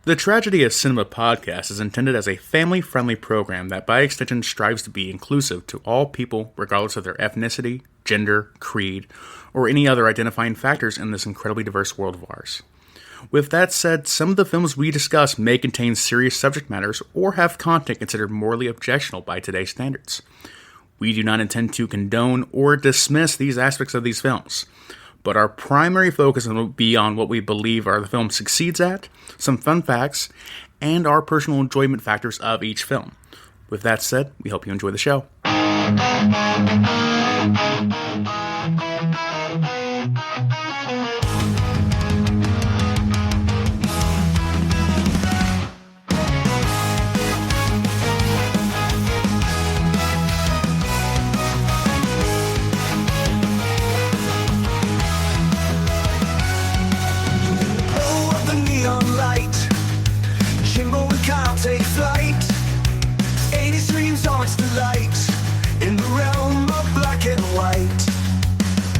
The Tragedy of Cinema podcast is intended as a family-friendly program that by extension strives to be inclusive to all people regardless of their ethnicity, gender, creed, or any other identifying factors in this incredibly diverse world of ours. With that said, some of the films we discuss may contain serious subject matters or have content considered morally objectionable by today's standards. We do not intend to condone or dismiss these aspects of these films, but our primary focus will be on what we believe the film succeeds at, some fun facts, and our personal enjoyment factors of each film. With that said, we hope you enjoy the show. Jimbo and Kyle take flight. 80s dreams are its delight. In the realm of black and white.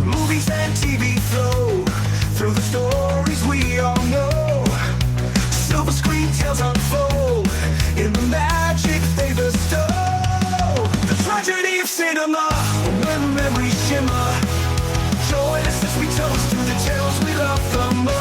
Movies and TV flow through the stories we all know. Silver screen tales unfold in the magic they bestow. The tragedy of cinema, when memories shimmer. Join us as we toast to the tales we love the most.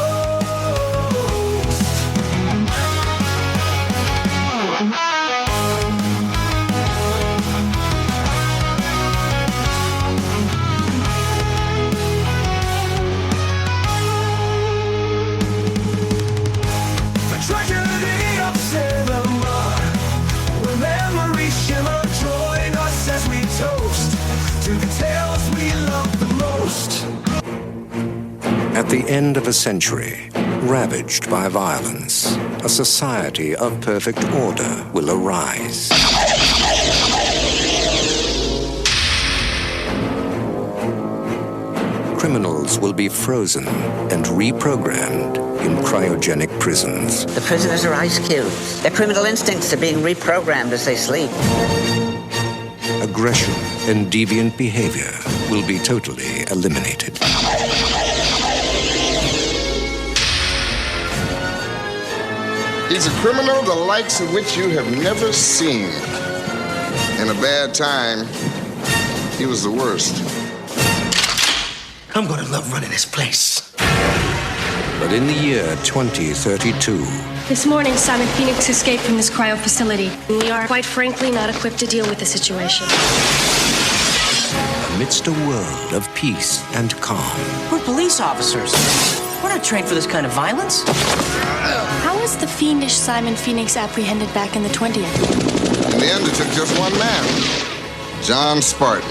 Tragedy of cinema, where memories shimmer. Join us as we toast to the tales we love the most. At the end of a century, ravaged by violence, a society of perfect order will arise. Criminals will be frozen and reprogrammed in cryogenic prisons. The prisoners are ice cubes. Their criminal instincts are being reprogrammed as they sleep. Aggression and deviant behavior will be totally eliminated. He's a criminal the likes of which you have never seen. In a bad time, he was the worst. I'm gonna love running this place. But in the year 2032, This morning, Simon Phoenix escaped from this cryo facility. We are, quite frankly, not equipped to deal with the situation. amidst a world of peace and calm, We're police officers. We're not trained for this kind of violence. How was the fiendish Simon Phoenix apprehended back in the 20th? In the end, it took just one man, John Spartan.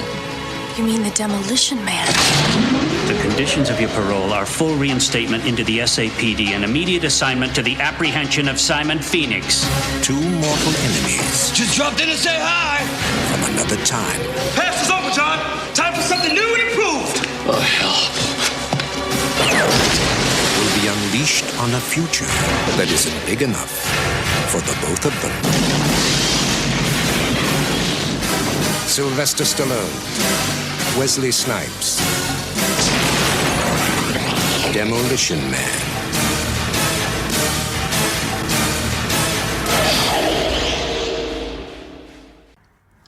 You mean the Demolition Man? The conditions of your parole are full reinstatement into the SAPD and immediate assignment to the apprehension of Simon Phoenix. two mortal enemies Just dropped in to say hi. from another time Pass is over, John. Time for something new and improved. Oh, hell. will be unleashed on a future that isn't big enough for the both of them. Sylvester Stallone, Wesley Snipes, Demolition Man.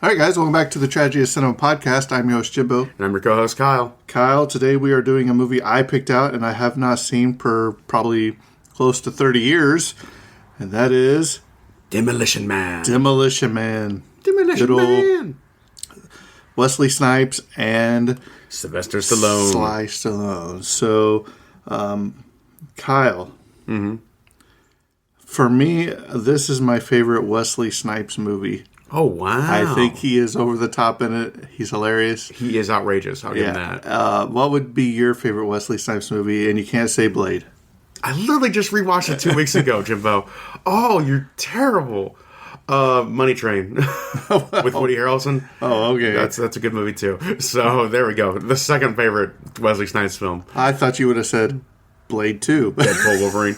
All right, guys, welcome back to the Tragedy of Cinema podcast. I'm your host, Jimbo. And I'm your co-host, Kyle. Kyle, today we are doing a movie I picked out and I have not seen for probably close to 30 years, and that is Demolition Man. Demolition Man. Demolition Good old Man. Wesley Snipes and Sylvester Stallone. Sly Stallone. So, Kyle, for me, this is my favorite Wesley Snipes movie. Oh, wow. I think he is over the top in it. He's hilarious. he is outrageous. I'll give him that. What would be your favorite Wesley Snipes movie? And you can't say Blade. I literally just rewatched it 2 weeks ago, Jimbo. Oh, you're terrible. Money Train with Woody Harrelson. Oh, okay. That's a good movie too. So there we go. The second favorite Wesley Snipes film. I thought you would have said Blade 2. Deadpool Wolverine.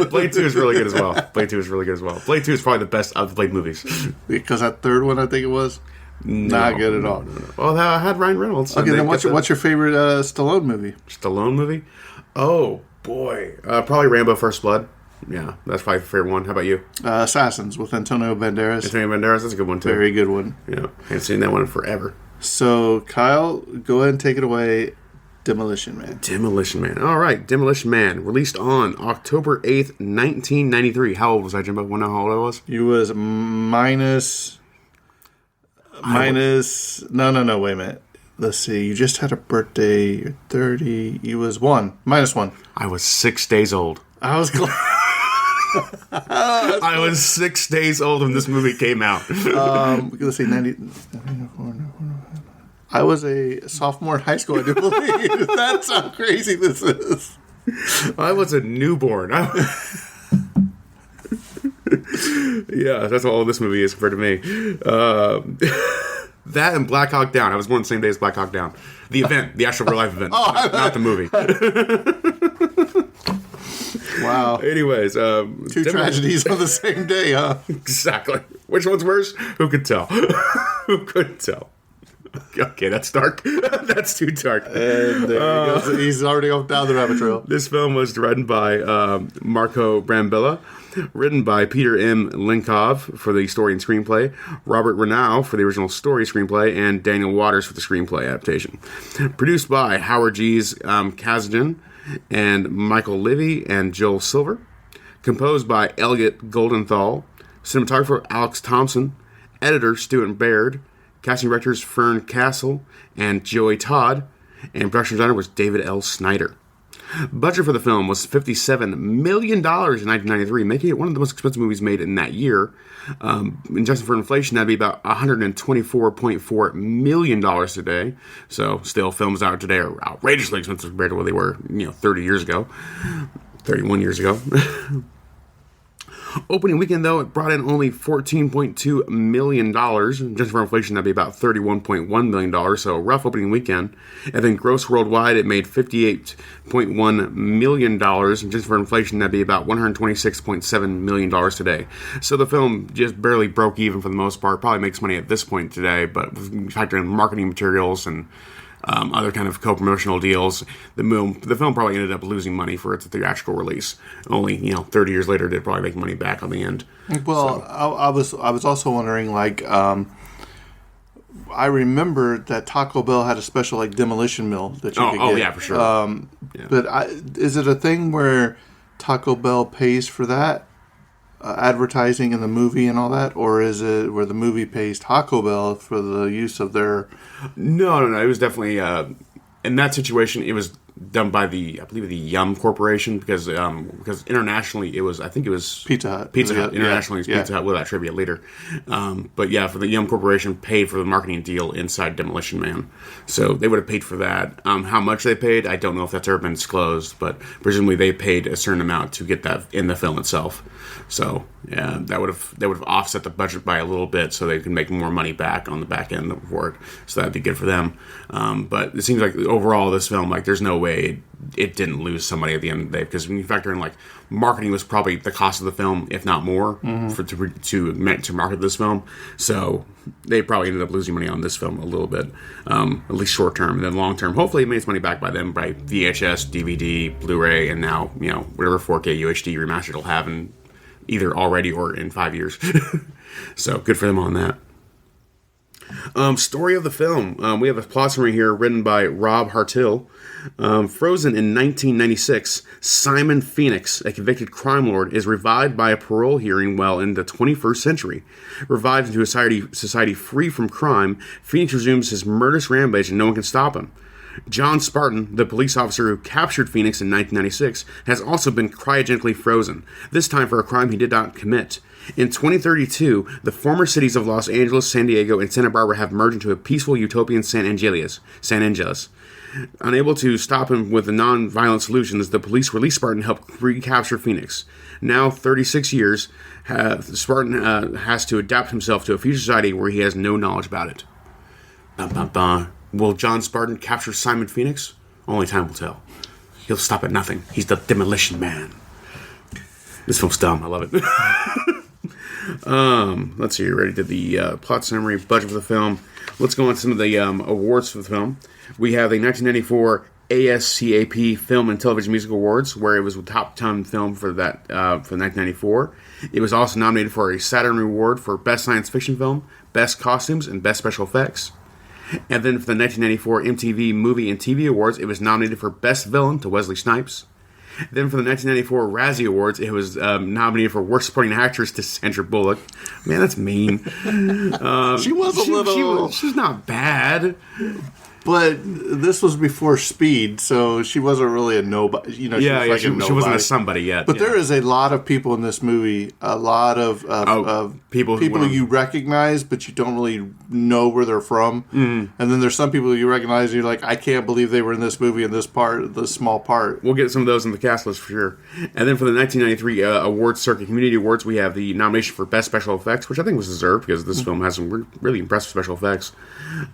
Blade 2 is really good as well. Blade 2 is really good as well. Blade 2 is probably the best of the Blade movies. Because that third one, I think it was, not good at all. No. Well, I had Ryan Reynolds. Okay, then what's your favorite Stallone movie? Stallone movie? Oh, boy. Probably Rambo First Blood. Yeah, that's probably my favorite one. How about you? Assassins with Antonio Banderas. Antonio Banderas, that's a good one too. Very good one. Yeah, I haven't seen that one in forever. So, Kyle, go ahead and take it away. Demolition Man. Demolition Man. All right, Demolition Man, released on October 8th, 1993. How old was I, Jimbo? Want to know how old I was? You was minus. No, wait a minute. Let's see. You just had a birthday. You're 30. You was minus 1. I was 6 days old. I was close. I was 6 days old when this movie came out. Let's see. 90. I was a sophomore in high school, I do believe. That's how crazy this is. I was a newborn. Yeah, that's how old this movie is compared to me. That and Black Hawk Down. I was born the same day as Black Hawk Down. The event, the actual real life event, not the movie. Wow. Anyways, two tragedies on the same day, huh? Exactly. Which one's worse? Who could tell? Who couldn't tell? Okay, that's dark. That's too dark. And there he goes. He's already down the rabbit trail. This film was directed by Marco Brambilla, written by Peter M. Linkov for the story and screenplay, Robert Renaud for the original story screenplay, and Daniel Waters for the screenplay adaptation. Produced by Howard G's Kazjan and Michael Livy and Joel Silver. Composed by Elliot Goldenthal. Cinematographer Alex Thompson. Editor Stuart Baird. Casting directors Fern Castle and Joey Todd, and production designer was David L. Snyder. Budget for the film was $57 million in 1993, making it one of the most expensive movies made in that year. Adjusted for inflation, that'd be about $124.4 million today. So, still, films out today are outrageously expensive compared to what they were, 30 years ago, 31 years ago. Opening weekend, though, it brought in only $14.2 million. Just for inflation, that'd be about $31.1 million, so a rough opening weekend. And then gross worldwide, it made $58.1 million. And just for inflation, that'd be about $126.7 million today. So the film just barely broke even for the most part. Probably makes money at this point today, but factor in marketing materials and other kind of co-promotional deals, the film probably ended up losing money for its theatrical release. Only 30 years later did it probably make money back on the end. Well, so. I was also wondering, I remember that Taco Bell had a special demolition meal that you could get. Oh yeah, for sure. Yeah. But is it a thing where Taco Bell pays for that? Advertising in the movie and all that, or is it where the movie pays Taco Bell for the use of their? No. It was definitely in that situation. It was done by I believe the Yum Corporation because internationally it was Pizza Hut. Internationally, it's Pizza Hut. We'll have trivia later. But yeah, for the Yum Corporation paid for the marketing deal inside Demolition Man, so they would have paid for that. How much they paid, I don't know if that's ever been disclosed, but presumably they paid a certain amount to get that in the film itself. So yeah, they would have offset the budget by a little bit, so they can make more money back on the back end for it. So that'd be good for them. But it seems like overall this film, there's no way it didn't lose somebody at the end of the day, because when you factor in marketing was probably the cost of the film, if not more, to market this film. So they probably ended up losing money on this film a little bit, at least short term, and then long term. Hopefully, it made its money back by then by VHS, DVD, Blu-ray, and now whatever 4K UHD remaster it'll have in either already or in 5 years. So good for them on that. Story of the film. We have a plot summary here written by Rob Hartill. Frozen in 1996, Simon Phoenix, a convicted crime lord, is revived by a parole hearing while in the 21st century. Revived into a society free from crime, Phoenix resumes his murderous rampage and no one can stop him. John Spartan, the police officer who captured Phoenix in 1996, has also been cryogenically frozen, this time for a crime he did not commit. In 2032, the former cities of Los Angeles, San Diego, and Santa Barbara have merged into a peaceful utopian San Angeles. Unable to stop him with a non-violent solutions, the police release Spartan to help recapture Phoenix. Now, 36 years, Spartan has to adapt himself to a future society where he has no knowledge about it. Bum, bum, bum. Will John Spartan capture Simon Phoenix? Only time will tell. He'll stop at nothing. He's the Demolition Man. This film's dumb. I love it. Let's see. You already did the plot summary, budget for the film. Let's go on to some of the awards for the film. We have the 1994 ASCAP Film and Television Music Awards, where it was a top 10 film for that for 1994. It was also nominated for a Saturn Award for Best Science Fiction Film, Best Costumes, and Best Special Effects. And then for the 1994 MTV Movie and TV Awards, it was nominated for Best Villain to Wesley Snipes. Then for the 1994 Razzie Awards, it was nominated for Worst Supporting Actress to Sandra Bullock. Man, that's mean. She was a little... She's not bad. But this was before Speed, so she wasn't really a nobody. You know, she wasn't a somebody yet. But there is a lot of people in this movie, a lot of people you recognize, but you don't really know where they're from. Mm. And then there's some people you recognize, and you're like, I can't believe they were in this movie in this small part. We'll get some of those in the cast list for sure. And then for the 1993 Awards Circuit Community Awards, we have the nomination for Best Special Effects, which I think was deserved because this film has some really impressive special effects.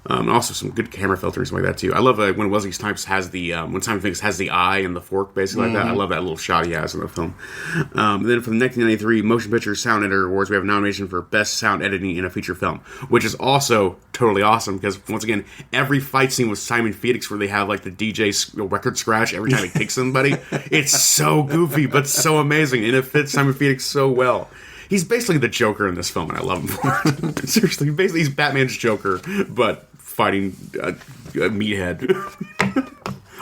And also some good camera filters like that too. I love when Wesley Snipes has the when Simon Phoenix has the eye and the fork basically like that. I love that little shot he has in the film. And then for the 1993 Motion Picture Sound Editor Awards, we have a nomination for Best Sound Editing in a Feature Film, which is also totally awesome because once again, every fight scene with Simon Phoenix where they have like the DJ record scratch every time he kicks somebody, it's so goofy but so amazing, and it fits Simon Phoenix so well. He's basically the Joker in this film, and I love him for it. Seriously, basically he's Batman's Joker, but fighting a meathead.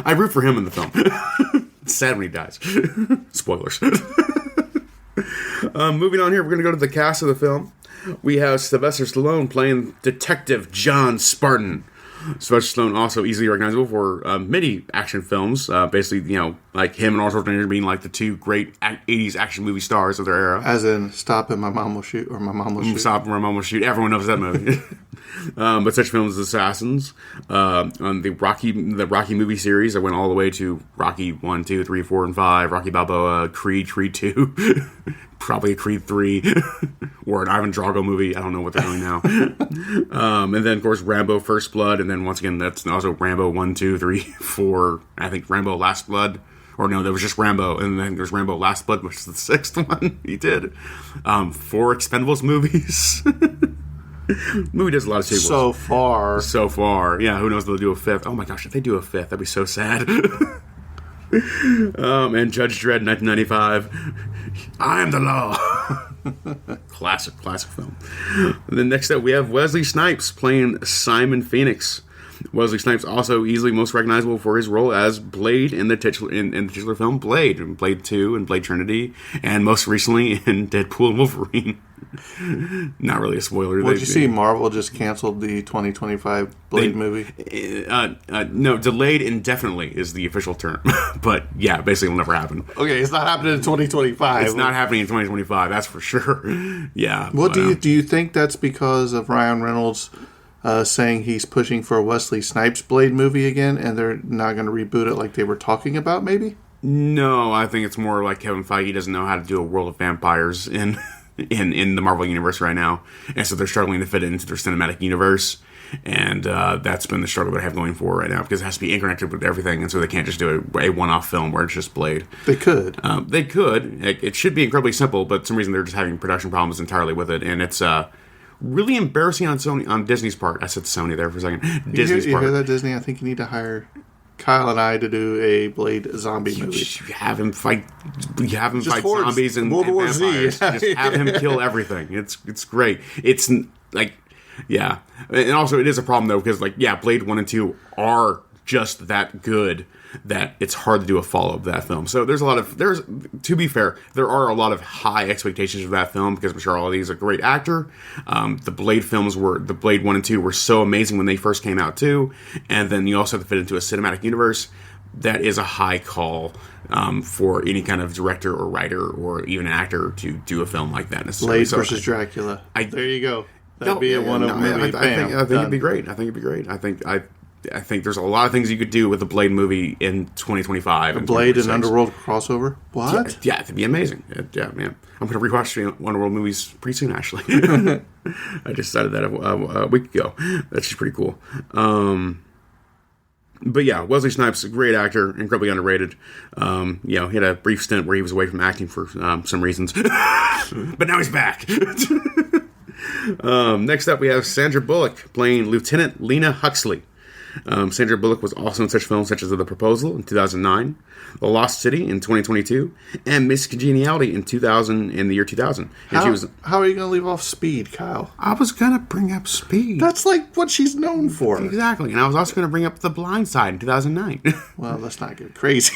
I root for him in the film. It's sad when he dies. Spoilers. Moving on here, we're going to go to the cast of the film. We have Sylvester Stallone playing Detective John Spartan. Sylvester Stallone also easily recognizable for many action films. Basically, you know, like him and Arnold Schwarzenegger being like the two great 80s action movie stars of their era. As in Stop and My Mom Will Shoot, or My Mom Will Shoot. Stop and My Mom Will Shoot. Everyone knows that movie. But such films as Assassins, on the Rocky movie series that went all the way to Rocky 1, 2, 3, 4, and 5, Rocky Balboa, Creed 2, probably a Creed 3, or an Ivan Drago movie. I don't know what they're doing now. And then, of course, Rambo First Blood, and then once again, that's also Rambo 1, 2, 3, 4, I think Rambo Last Blood. Or no, there was just Rambo, and then there's Rambo Last Blood, which is the sixth one he did. 4 Expendables movies. Movie does a lot of sequels. So far. Yeah, who knows if they'll do a fifth. Oh my gosh, if they do a fifth, that'd be so sad. And Judge Dredd 1995. I am the law. Classic film. And then next up we have Wesley Snipes playing Simon Phoenix. Wesley Snipes also easily most recognizable for his role as Blade in the titular film Blade, in Blade 2 and Blade Trinity, and most recently in Deadpool and Wolverine. Not really a spoiler. Did you see Marvel just canceled the 2025 Blade movie? No, delayed indefinitely is the official term. But yeah, basically it'll never happen. Okay, it's not happening in 2025. It's not happening in 2025, that's for sure. Yeah. Well, do you think that's because of Ryan Reynolds saying he's pushing for a Wesley Snipes Blade movie again, and they're not going to reboot it like they were talking about, maybe? No, I think it's more like Kevin Feige doesn't know how to do a World of Vampires in the Marvel Universe right now, and so they're struggling to fit it into their cinematic universe, and that's been the struggle they have going for right now, because it has to be interconnected with everything, and so they can't just do a one-off film where it's just Blade. They could. They could. It should be incredibly simple, but for some reason they're just having production problems entirely with it, and it's really embarrassing on Disney's part. I said Sony there for a second. Disney's part. You hear that, Disney? I think you need to hire Kyle and I to do a Blade zombie movie. You have him fight zombies and World War Z. Just have him kill everything. It's great. It's like, yeah. And also it is a problem though, because like, yeah, Blade 1 and 2 are just that good that it's hard to do a follow-up to that film. So to be fair, there are a lot of high expectations of that film, because Michelle Ali is a great actor. The Blade 1 and 2 were so amazing when they first came out too. And then you also have to fit into a cinematic universe. That is a high call for any kind of director or writer or even an actor to do a film like that. Blade versus Dracula. There you go. That'd be a one-off movie. I think it'd be great. I think there's a lot of things you could do with the Blade movie in 2025. A Blade and Underworld crossover? What? Yeah, it'd be amazing. Yeah, man. I'm going to rewatch the Underworld movies pretty soon, actually. I just decided that a week ago. That's just pretty cool. But yeah, Wesley Snipes, a great actor, incredibly underrated. He had a brief stint where he was away from acting for some reasons. But now he's back. Next up, we have Sandra Bullock playing Lieutenant Lena Huxley. Sandra Bullock was also in such films such as The Proposal in 2009, The Lost City in 2022, and Miss Congeniality in the year 2000. And how are you going to leave off Speed, Kyle? I was going to bring up Speed. That's like what she's known for. Exactly. And I was also going to bring up The Blind Side in 2009. Well, let's not get crazy.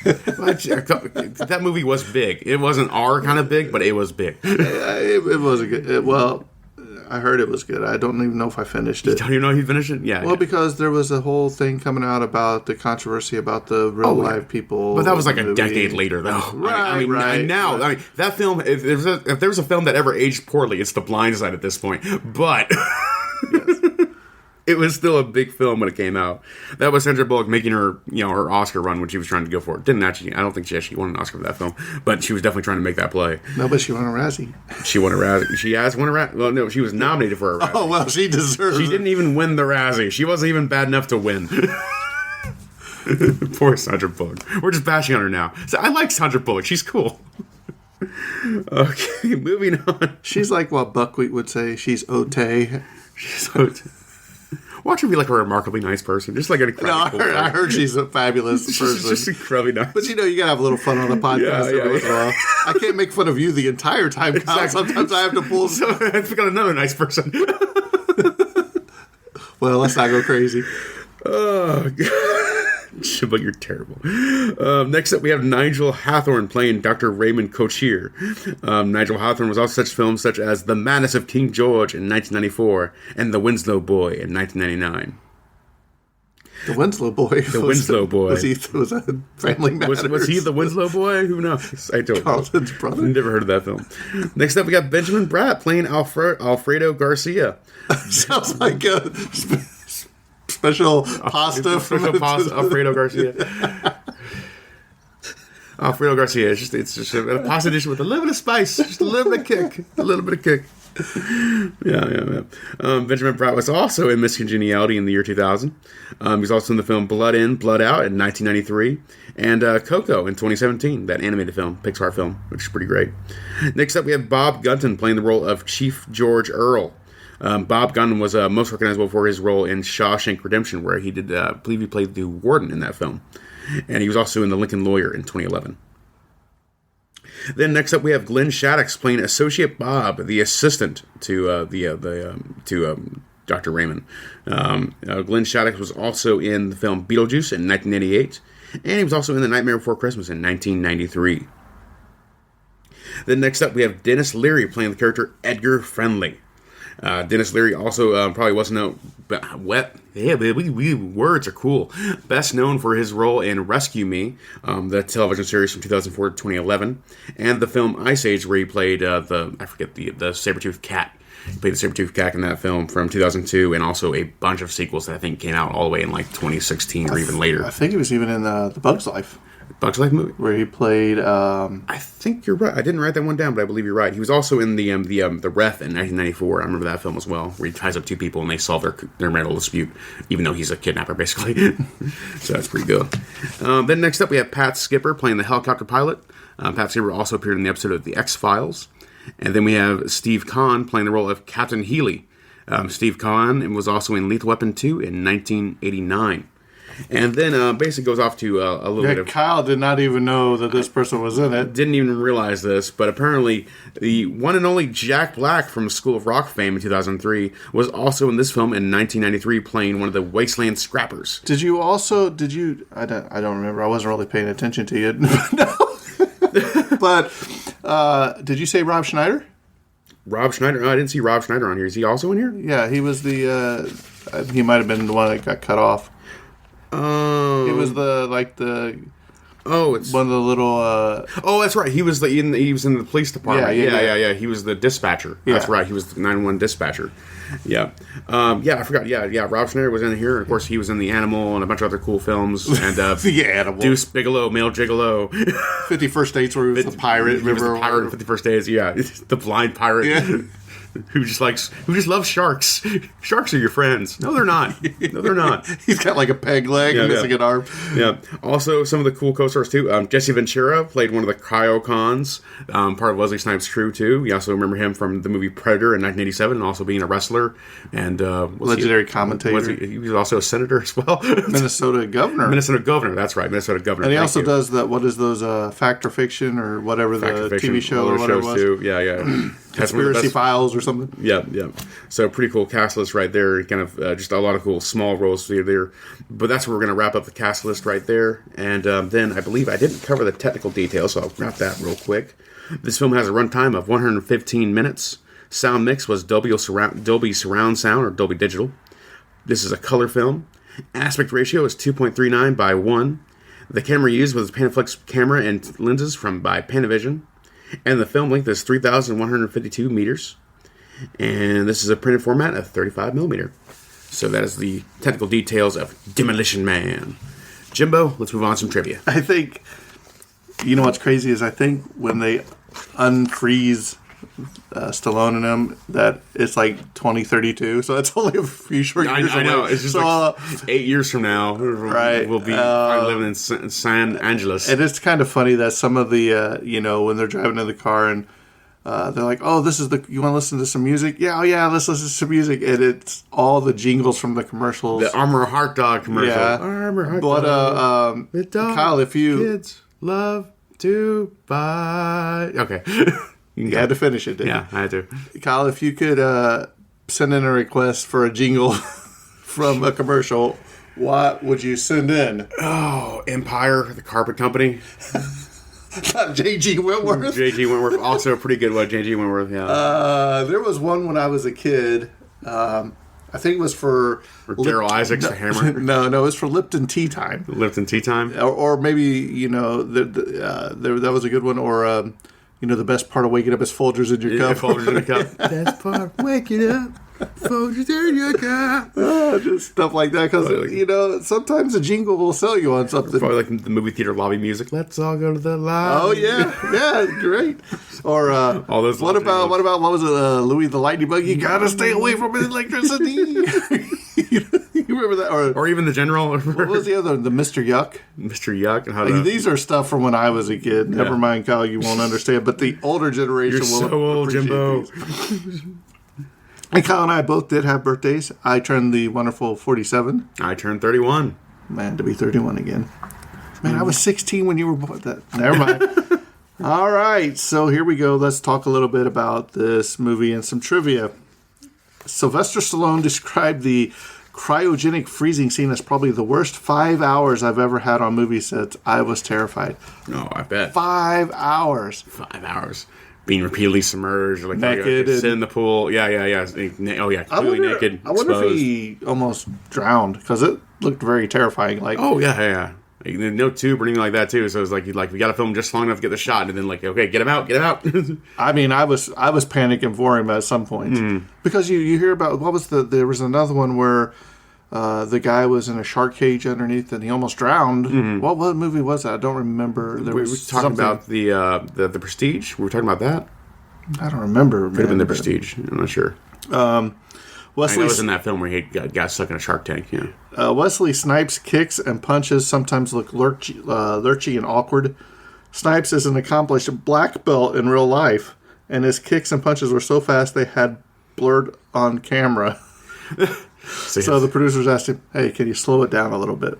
That movie was big. It wasn't our kind of big, but it was big. It was a good... I heard it was good. I don't even know if I finished it. You don't even know if you finished it? Yeah. Well, because there was a whole thing coming out about the controversy about the real live people. But that was like a decade later, though. Right. Now, that film, if there was a film that ever aged poorly, it's The Blind Side at this point. But... Yes. It was still a big film when it came out. That was Sandra Bullock making her, her Oscar run when she was trying to go for it. I don't think she actually won an Oscar for that film, but she was definitely trying to make that play. No, but she won a Razzie. She won a Razzie. She has won a Razzie. Well, no, she was nominated for a Razzie. Oh, well, she deserves it. She didn't even win the Razzie. She wasn't even bad enough to win. Poor Sandra Bullock. We're just bashing on her now. So I like Sandra Bullock. She's cool. Okay, moving on. She's like what Buckwheat would say. She's Ote. She's Ote. Watch her be like a remarkably nice person. Just like an incredibly cool I heard she's a fabulous person. She's just incredibly nice. But you gotta have a little fun on the podcast every once in a while. I can't make fun of you the entire time, Kyle. Exactly. Sometimes I have to pull... So I got another nice person. Well, let's not go crazy. Oh, God. But you're terrible. Next up, we have Nigel Hawthorne playing Dr. Raymond Cochier. Nigel Hawthorne was also such films such as The Madness of King George in 1994 and The Winslow Boy in 1999. The Winslow Boy. The Winslow Boy. Was that Family Matters? Was he the Winslow Boy? Who knows? I don't Carlton's know. brother. Never heard of that film. Next up, we got Benjamin Bratt playing Alfredo Garcia. Sounds like a... Special pasta from Alfredo Garcia. Alfredo Garcia. It's just a pasta dish with a little bit of spice, just a little bit of kick, Yeah. Benjamin Bratt was also in Miss Congeniality in the year 2000. He's also in the film Blood In, Blood Out in 1993, and Coco in 2017, that animated film, Pixar film, which is pretty great. Next up, we have Bob Gunton playing the role of Chief George Earl. Bob Gunton was most recognizable for his role in Shawshank Redemption, where he did, I believe he played the warden in that film. And he was also in The Lincoln Lawyer in 2011. Then next up we have Glenn Shaddix playing Associate Bob, the assistant to Dr. Raymond. Glenn Shaddix was also in the film Beetlejuice in 1988, and he was also in The Nightmare Before Christmas in 1993. Then next up we have Dennis Leary playing the character Edgar Friendly. Dennis Leary also probably wasn't known, but words are cool. Best known for his role in Rescue Me, the television series from 2004 to 2011, and the film Ice Age, where he played the saber-toothed cat. He played the saber-toothed cat in that film from 2002, and also a bunch of sequels that I think came out all the way in like 2016 or even later. I think he was even in the Bug's Life. Bugs Life movie, where he played. I think you're right. I didn't write that one down, but I believe you're right. He was also in the Ref in 1994. I remember that film as well, where he ties up two people and they solve their marital dispute, even though he's a kidnapper, basically. So that's pretty good. Then next up, we have Pat Skipper playing the helicopter pilot. Pat Skipper also appeared in the episode of The X-Files, and then we have Steve Kahn playing the role of Captain Healy. Steve Kahn was also in Lethal Weapon 2 in 1989. And then basically goes off to a little bit of... Kyle did not even know that this person was in it. Didn't even realize this, but apparently the one and only Jack Black from School of Rock fame in 2003 was also in this film in 1993 playing one of the Wasteland Scrappers. I don't remember. I wasn't really paying attention to you. No. But did you say Rob Schneider? Rob Schneider? Oh, I didn't see Rob Schneider on here. Is he also in here? Yeah, he was the... he might have been the one that got cut off. Oh, it was it's one of the little. Oh, that's right. He was in the police department. Yeah. He was the dispatcher. Yeah. That's right. He was the 911 dispatcher. Yeah. I forgot. Yeah. Rob Schneider was in here. And of course, he was in The Animal and a bunch of other cool films. And The Animal, Deuce Bigelow, Male Gigolo, 51st Dates, where he was the pirate. He was the pirate in 51st Days. Yeah, the blind pirate. Yeah. who just loves sharks. Sharks are your friends. No, they're not. No, they're not. He's got like a peg leg and missing an arm. Yeah. Also, some of the cool co-stars too. Jesse Ventura played one of the cryocons, part of Wesley Snipes' crew too. You also remember him from the movie Predator in 1987, and also being a wrestler and legendary commentator. He was also a senator as well. Minnesota governor. That's right. Minnesota governor. And he also does what is those Fact or Fiction or whatever the TV show or whatever it was. Too. Yeah. Conspiracy Files or something. Yeah. So pretty cool cast list right there. Kind of just a lot of cool small roles there. But that's where we're going to wrap up the cast list right there. And then I believe I didn't cover the technical details, so I'll wrap that real quick. This film has a runtime of 115 minutes. Sound mix was Dolby Surround Sound or Dolby Digital. This is a color film. Aspect ratio is 2.39 by 1. The camera used was a Panaflex camera and lenses by Panavision. And the film length is 3,152 meters. And this is a printed format of 35 millimeter. So that is the technical details of Demolition Man. Jimbo, let's move on to some trivia. I think, you know what's crazy is I think when they unfreeze Stallone and them, that it's like 2032. So it's only a few short years I know. It's just like 8 years from now. Right. We'll be living in San Angeles. And it's kind of funny that some of the, when they're driving in the car and they're like, oh, you want to listen to some music? Yeah, let's listen to some music. And it's all the jingles from the commercials. The Armor Heart Dog commercial. Yeah. Armor Heart Dog. But, Kyle, if you... Kids love to buy... Okay. You had to finish it, didn't you? Yeah, I had to. Kyle, if you could send in a request for a jingle from a commercial, what would you send in? Oh, Empire, the carpet company. J.G. Wentworth? J.G. Wentworth, also a pretty good one. J.G. Wentworth, yeah. There was one when I was a kid. I think it was for Daryl Isaacs, the Hammer. No, it was for Lipton Tea Time. Lipton Tea Time? Or maybe, that was a good one. Or... the best part of waking up is Folgers in your cup. Folgers in your cup. Best part of waking up, Folgers in your cup. Just stuff like that. Because, sometimes a jingle will sell you on something. Probably like the movie theater lobby music. Let's all go to the lobby. Oh, yeah. Yeah, great. Or, all those what about, what was it, Louis the Lightning Bug? You gotta stay away from electricity. You remember that? Or even the General. What was the other one? The Mr. Yuck? Mr. Yuck. And these are stuff from when I was a kid. Never mind, Kyle, you won't understand. But the older generation will so old, Jimbo. And Kyle and I both did have birthdays. I turned the wonderful 47. I turned 31. Man, to be 31 again. Man, I was 16 when you were born. Never mind. All right, so here we go. Let's talk a little bit about this movie and some trivia. Sylvester Stallone described the cryogenic freezing scene as probably the worst 5 hours I've ever had on movie sets. I was terrified. No, I bet. 5 hours. 5 hours. Being repeatedly submerged. Like, naked. Sit in the pool. Yeah. Oh, yeah. Completely naked. I wonder if he almost drowned, because it looked very terrifying. Like, oh, yeah. No tube or anything like that, too. So it was like, we got to film just long enough to get the shot. And then, okay, get him out. I mean, I was panicking for him at some point. Because you hear about, there was another one where the guy was in a shark cage underneath and he almost drowned. What movie was that? I don't remember. We were talking about the Prestige. We were talking about that. I don't remember. Could have been the Prestige. I'm not sure. Wesley was in that film where he got stuck in a shark tank. Yeah. Wesley Snipes' kicks and punches sometimes look lurchy and awkward. Snipes is an accomplished black belt in real life, and his kicks and punches were so fast they had blurred on camera. So the producers asked him, hey, can you slow it down a little bit?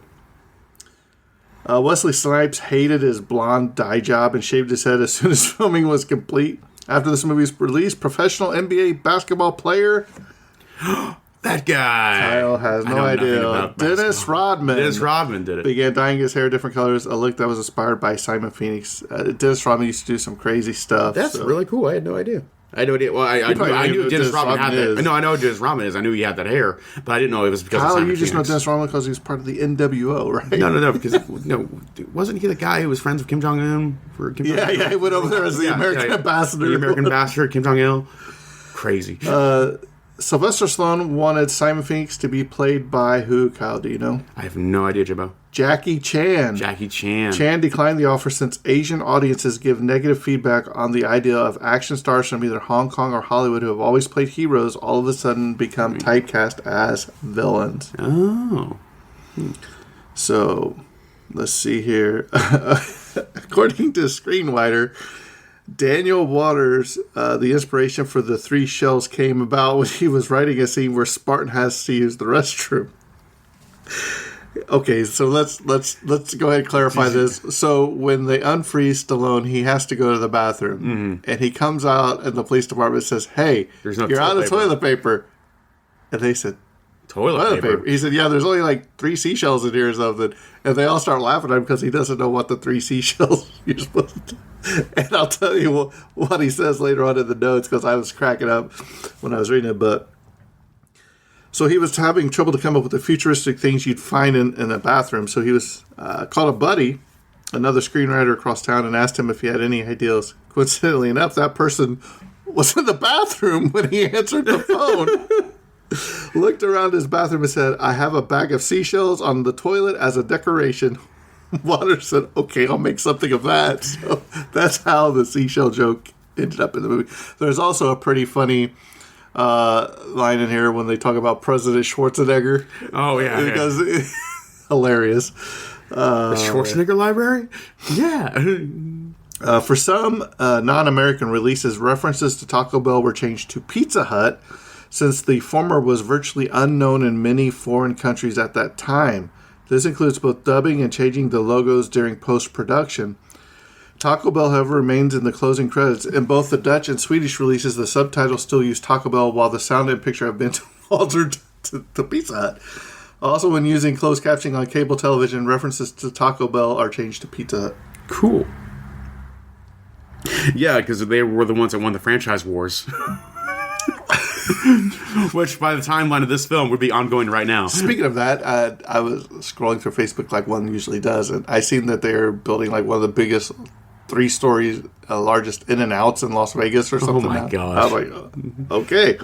Wesley Snipes hated his blonde dye job and shaved his head as soon as filming was complete. After this movie's release, professional NBA basketball player... That guy. Kyle has no idea. Dennis Rodman. Dennis Rodman did it. Began dyeing his hair different colors, a look that was inspired by Simon Phoenix. Dennis Rodman used to do some crazy stuff. That's really cool. I had no idea. Well, I knew Dennis Rodman had that. No, I know who Dennis Rodman is. I knew he had that hair, but I didn't know it was because of Simon Phoenix. You just know Dennis Rodman because he was part of the NWO, right? No, because wasn't he the guy who was friends with Kim Jong-un? Yeah, he went over there as the American ambassador. The American ambassador, Kim Jong-il. Crazy. Sylvester Stallone wanted Simon Phoenix to be played by who, Kyle? Do you know? I have no idea, Jimbo. Jackie Chan. Chan declined the offer since Asian audiences give negative feedback on the idea of action stars from either Hong Kong or Hollywood who have always played heroes all of a sudden become typecast as villains. Oh. So, let's see here. According to screenwriter Daniel Waters, the inspiration for the 3 shells came about when he was writing a scene where Spartan has to use the restroom. Okay, so let's go ahead and clarify this. So when they unfreeze Stallone, he has to go to the bathroom, and he comes out, and the police department says, "Hey, you're out of toilet paper," and they said, "Toilet paper?" He said, "Yeah, there's only like 3 seashells in here or something," and they all start laughing at him because he doesn't know what the 3 seashells you're supposed to. And I'll tell you what he says later on in the notes because I was cracking up when I was reading it, but. So he was having trouble to come up with the futuristic things you'd find in a bathroom. So he was called a buddy, another screenwriter across town, and asked him if he had any ideas. Coincidentally enough, that person was in the bathroom when he answered the phone. Looked around his bathroom and said, "I have a bag of seashells on the toilet as a decoration." Waters said, "Okay, I'll make something of that." So that's how the seashell joke ended up in the movie. There's also a pretty funny line in here when they talk about President Schwarzenegger. Oh, yeah. Because it's hilarious. The Schwarzenegger Library? Yeah. For some non-American releases, references to Taco Bell were changed to Pizza Hut since the former was virtually unknown in many foreign countries at that time. This includes both dubbing and changing the logos during post-production. Taco Bell, however, remains in the closing credits. In both the Dutch and Swedish releases, the subtitles still use Taco Bell, while the sound and picture have been altered to Pizza Hut. Also, when using closed captioning on cable television, references to Taco Bell are changed to Pizza Hut. Cool. Yeah, because they were the ones that won the franchise wars. Which, by the timeline of this film, would be ongoing right now. Speaking of that, I was scrolling through Facebook like one usually does, and I seen that they're building like one of the biggest 3 stories, largest In-N-Outs in Las Vegas or something. Oh my gosh. I was like, okay.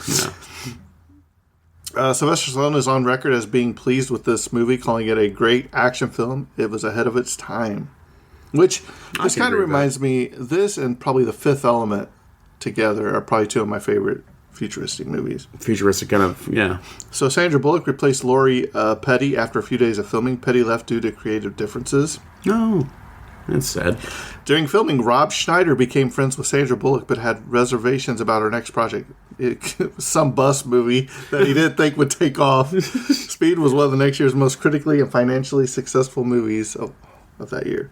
Yeah. Sylvester Stallone is on record as being pleased with this movie, calling it a great action film. It was ahead of its time. Which, this kind of reminds me, this and probably The Fifth Element together are probably 2 of my favorite futuristic movies. Futuristic kind of, yeah. So Sandra Bullock replaced Lori Petty after a few days of filming. Petty left due to creative differences. Oh, that's sad. During filming, Rob Schneider became friends with Sandra Bullock but had reservations about her next project. It was some bus movie that he didn't think would take off. Speed was one of the next year's most critically and financially successful movies of that year.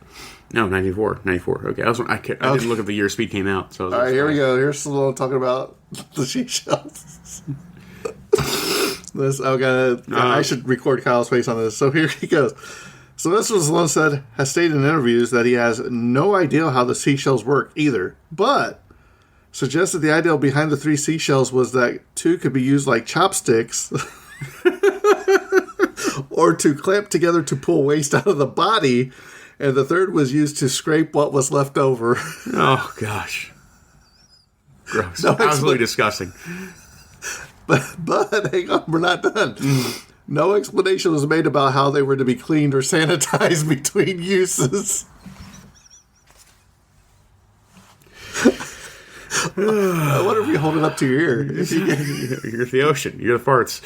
No, 94. Okay, I didn't look at the year Speed came out. So all right, here we go. Here's Stallone talking about the seashells. I should record Kyle's face on this. So here he goes. Sylvester Stallone said, has stated in interviews that he has no idea how the seashells work either, but suggested the idea behind the 3 seashells was that 2 could be used like chopsticks or to clamp together to pull waste out of the body, and the 3rd was used to scrape what was left over. Oh, gosh. Gross. Absolutely disgusting. But hang on, we're not done. No explanation was made about how they were to be cleaned or sanitized between uses. I wonder if you hold it up to your ear. You're the ocean. You're the farts.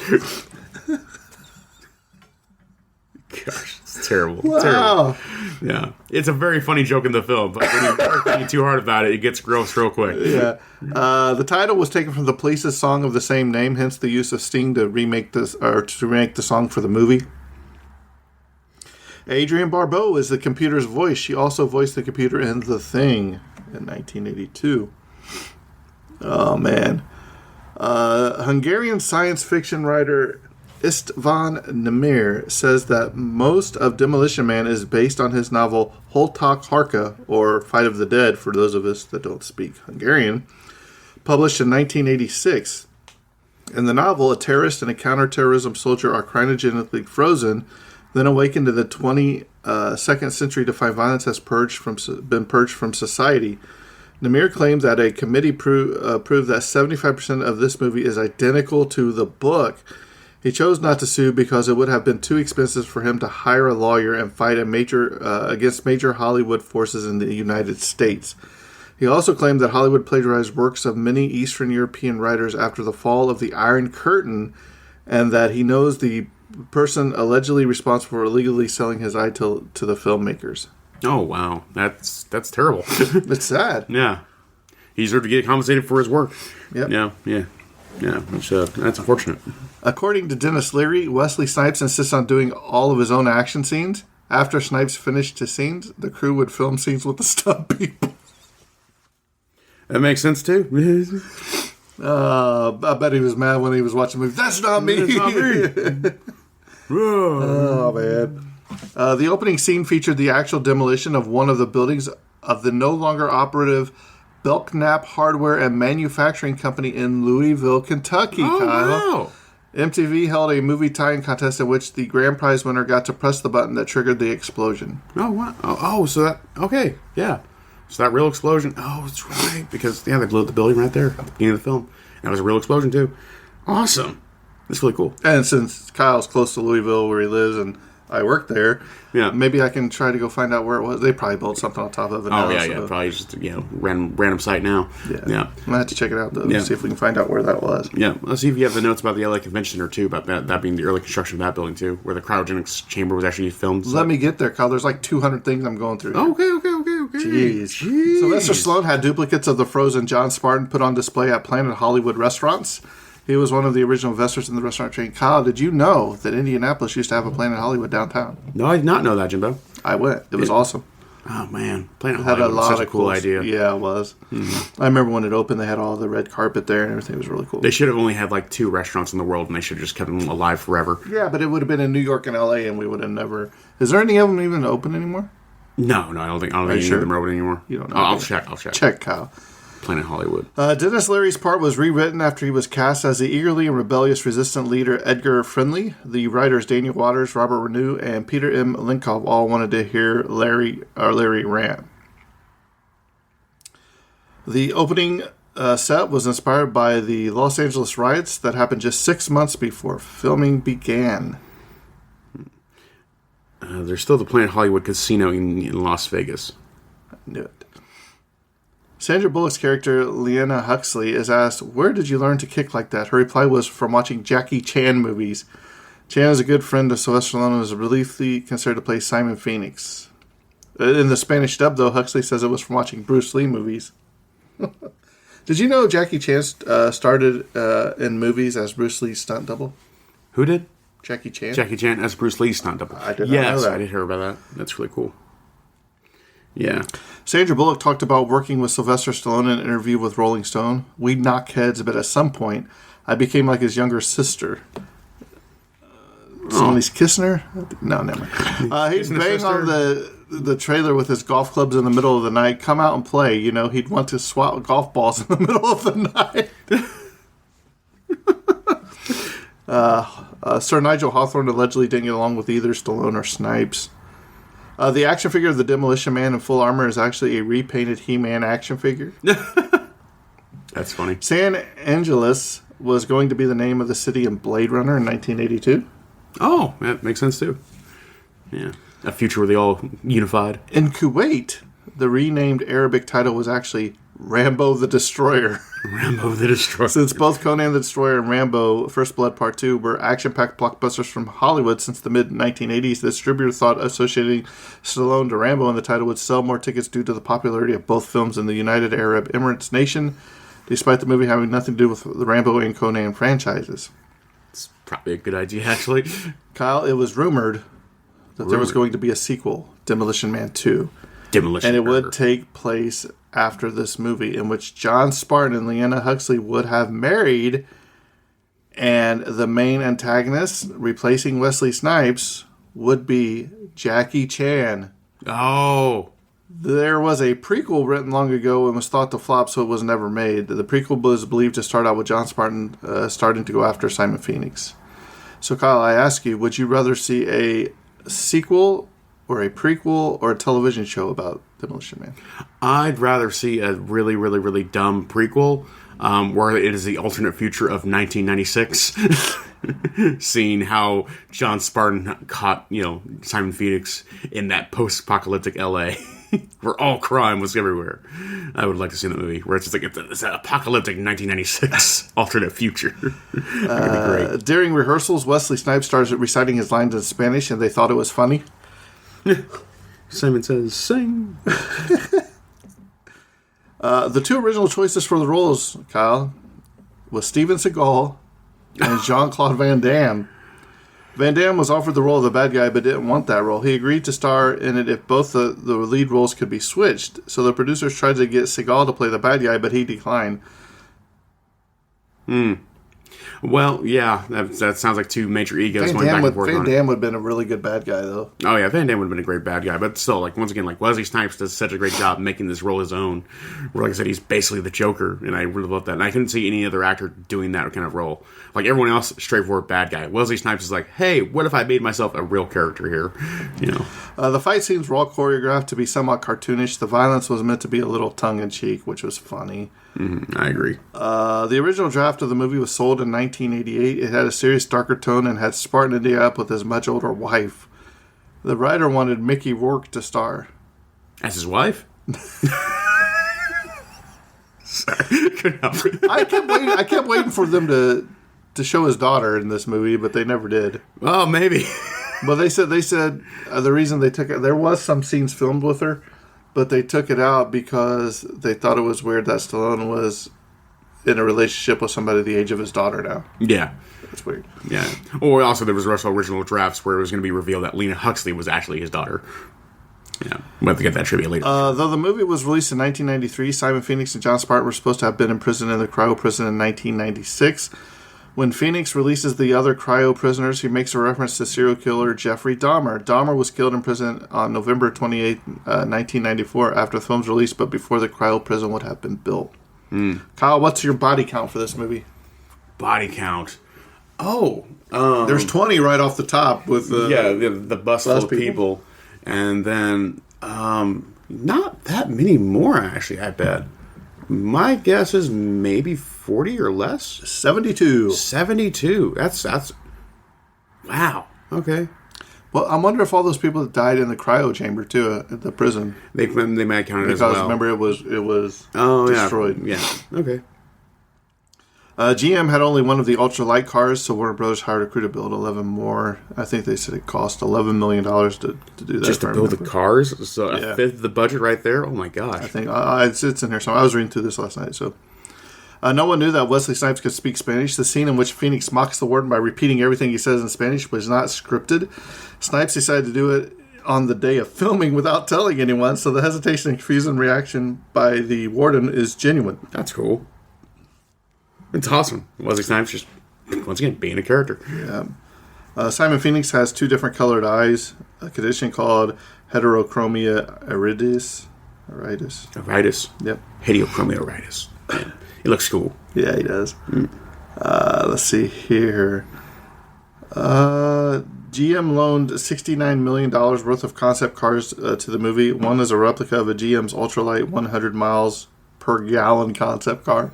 Gosh, it's terrible. Wow. Terrible. Yeah. It's a very funny joke in the film, but when you're thinking too hard about it, it gets gross real quick. Yeah. The title was taken from the Police's song of the same name, hence the use of Sting to remake the song for the movie. Adrienne Barbeau is the computer's voice. She also voiced the computer in The Thing in 1982. Oh, man. Hungarian science fiction writer Istvan Nemir says that most of Demolition Man is based on his novel Holtak Harka, or Fight of the Dead, for those of us that don't speak Hungarian, published in 1986. In the novel, a terrorist and a counterterrorism soldier are cryogenically frozen, then awakened in the 22nd century to find violence has been purged from society. Nemir claimed that a committee proved that 75% of this movie is identical to the book. He chose not to sue because it would have been too expensive for him to hire a lawyer and fight against major Hollywood forces in the United States. He also claimed that Hollywood plagiarized works of many Eastern European writers after the fall of the Iron Curtain, and that he knows the person allegedly responsible for illegally selling his eye to the filmmakers. Oh, wow. That's terrible. It's sad. Yeah. He deserved to get compensated for his work. Yep. Yeah. That's unfortunate. According to Dennis Leary, Wesley Snipes insists on doing all of his own action scenes. After Snipes finished his scenes, the crew would film scenes with the stunt people. That makes sense, too. I bet he was mad when he was watching the movie. That's not me! That's not me! Oh, man. The opening scene featured the actual demolition of one of the buildings of the no longer operative Belknap Hardware and Manufacturing Company in Louisville, Kentucky, Kyle. Wow. MTV held a movie tie-in contest in which the grand prize winner got to press the button that triggered the explosion. Oh, wow. So that... Okay, yeah. So that real explosion... Oh, that's right. Because, they blew up the building right there at the beginning of the film. That was a real explosion, too. Awesome. That's really cool. And since Kyle's close to Louisville, where he lives, and I work there, maybe I can try to go find out where it was. They probably built something on top of it now. Probably just, random site now. Yeah. I'm going to have to check it out, though, see if we can find out where that was. Yeah. Let's see if you have the notes about the LA Convention Center, too, about that being the early construction of that building, too, where the cryogenics chamber was actually filmed. Let me get there, Kyle. There's like 200 things I'm going through here. Okay. Jeez. Sylvester Stallone had duplicates of the frozen John Spartan put on display at Planet Hollywood restaurants. He was one of the original investors in the restaurant chain. Kyle, did you know that Indianapolis used to have a Planet Hollywood downtown? No, I did not know that, Jimbo. I went. It was awesome. Oh, man. Planet Hollywood was such a cool idea. Yeah, it was. Mm-hmm. I remember when it opened, they had all the red carpet there and everything. It was really cool. They should have only had like 2 restaurants in the world, and they should have just kept them alive forever. Yeah, but it would have been in New York and L.A., and we would have never... Is there any of them even open anymore? No, I don't think any of them are open anymore. You don't know. I'll check. Check, Kyle. Planet Hollywood. Dennis Leary's part was rewritten after he was cast as the eagerly and rebellious resistant leader Edgar Friendly. The writers Daniel Waters, Robert Renew, and Peter M. Linkov all wanted to hear Larry rant. The opening set was inspired by the Los Angeles riots that happened just 6 months before filming began. There's still the Planet Hollywood Casino in Las Vegas. I knew it. Sandra Bullock's character, Leanna Huxley, is asked, "Where did you learn to kick like that?" Her reply was, "From watching Jackie Chan movies." Chan is a good friend of Sylvester Stallone and was briefly considered to play Simon Phoenix. In the Spanish dub, though, Huxley says it was from watching Bruce Lee movies. Did you know Jackie Chan started in movies as Bruce Lee's stunt double? Who did? Jackie Chan. Jackie Chan as Bruce Lee's stunt double. I did not know that. I did hear about that. That's really cool. Yeah. Sandra Bullock talked about working with Sylvester Stallone in an interview with Rolling Stone. "We'd knock heads, but at some point, I became like his younger sister." Somebody's kissing her? No, never mind. He'd bang on the trailer with his golf clubs in the middle of the night. Come out and play. He'd want to swat golf balls in the middle of the night. Sir Nigel Hawthorne allegedly didn't get along with either Stallone or Snipes. The action figure of the Demolition Man in full armor is actually a repainted He-Man action figure. That's funny. San Angeles was going to be the name of the city in Blade Runner in 1982. Oh, that makes sense too. Yeah. A future where they all unified. In Kuwait, the renamed Arabic title was actually Rambo the Destroyer. Rambo the Destroyer. Since both Conan the Destroyer and Rambo First Blood Part 2 were action-packed blockbusters from Hollywood since the mid-1980s, the distributor thought associating Stallone to Rambo in the title would sell more tickets due to the popularity of both films in the United Arab Emirates nation, despite the movie having nothing to do with the Rambo and Conan franchises. It's probably a good idea, actually. Kyle, it was rumored that there was going to be a sequel, Demolition Man 2. And it would take place after this movie, in which John Spartan and Leanna Huxley would have married, and the main antagonist, replacing Wesley Snipes, would be Jackie Chan. Oh. There was a prequel written long ago and was thought to flop, so it was never made. The prequel was believed to start out with John Spartan starting to go after Simon Phoenix. So, Kyle, I ask you, would you rather see a sequel or a prequel or a television show about Demolition Man? I'd rather see a really, really, really dumb prequel where it is the alternate future of 1996. Seeing how John Spartan caught, Simon Phoenix in that post-apocalyptic LA where all crime was everywhere. I would like to see that movie where it's just like it's an apocalyptic 1996 alternate future. That'd be great. During rehearsals, Wesley Snipes started reciting his lines in Spanish, and they thought it was funny. Simon says, "Sing." The two original choices for the roles, Kyle, was Steven Seagal and Jean-Claude Van Damme. Van Damme was offered the role of the bad guy but didn't want that role. He agreed to star in it if both the lead roles could be switched. So the producers tried to get Seagal to play the bad guy, but he declined. Well, yeah, that sounds like two major egos going back and forth. Van Damme would have been a really good bad guy, though. Oh, yeah, Van Damme would have been a great bad guy. But still, once again, Wesley Snipes does such a great job making this role his own. Where, like I said, he's basically the Joker, and I really love that. And I couldn't see any other actor doing that kind of role. Like everyone else, straightforward bad guy. Wesley Snipes is like, hey, what if I made myself a real character here? The fight scenes were all choreographed to be somewhat cartoonish. The violence was meant to be a little tongue-in-cheek, which was funny. I agree. The original draft of the movie was sold in 1988. It had a serious, darker tone and had Spartan ending up with his much older wife. The writer wanted Mickey Rourke to star. As his wife? Sorry, couldn't help it. I kept waiting for them to show his daughter in this movie, but they never did. Oh, maybe. Well, they said the reason they took it, there was some scenes filmed with her, but they took it out because they thought it was weird that Stallone was in a relationship with somebody the age of his daughter now. Yeah. That's weird. Yeah. Or also there was also original drafts where it was going to be revealed that Lena Huxley was actually his daughter. Yeah. We'll have to get that trivia later. Though the movie was released in 1993, Simon Phoenix and John Spartan were supposed to have been imprisoned in the cryo prison in 1996. When Phoenix releases the other cryo prisoners, he makes a reference to serial killer Jeffrey Dahmer. Dahmer was killed in prison on November 28, 1994, after the film's release, but before the cryo prison would have been built. Kyle, what's your body count for this movie? Body count. Oh. There's 20 right off the top with the bus full of people. And then not that many more, actually, I bet. My guess is maybe 40 or less. 72. 72. That's wow. Okay. Well, I wonder if all those people that died in the cryo chamber too at the prison. They might count it as well. Because remember it was destroyed. Yeah. Okay. GM had only one of the ultralight cars, so Warner Brothers hired a crew to build 11 more. I think they said it cost $11 million to do that. Just to build the cars? So a fifth of the budget right there? Oh my gosh. I think it's in here somewhere. I was reading through this last night. So no one knew that Wesley Snipes could speak Spanish. The scene in which Phoenix mocks the warden by repeating everything he says in Spanish was not scripted. Snipes decided to do it on the day of filming without telling anyone, so the hesitation and confusion reaction by the warden is genuine. That's cool. It's awesome. Wesley Snipes just, once again, being a character. Yeah. Simon Phoenix has two different colored eyes, a condition called heterochromia iridis. Iritis. Yep. Heterochromia iridis. He looks cool. Yeah, he does. Let's see here. GM loaned $69 million worth of concept cars to the movie. One is a replica of a GM's ultralight 100 miles per gallon concept car.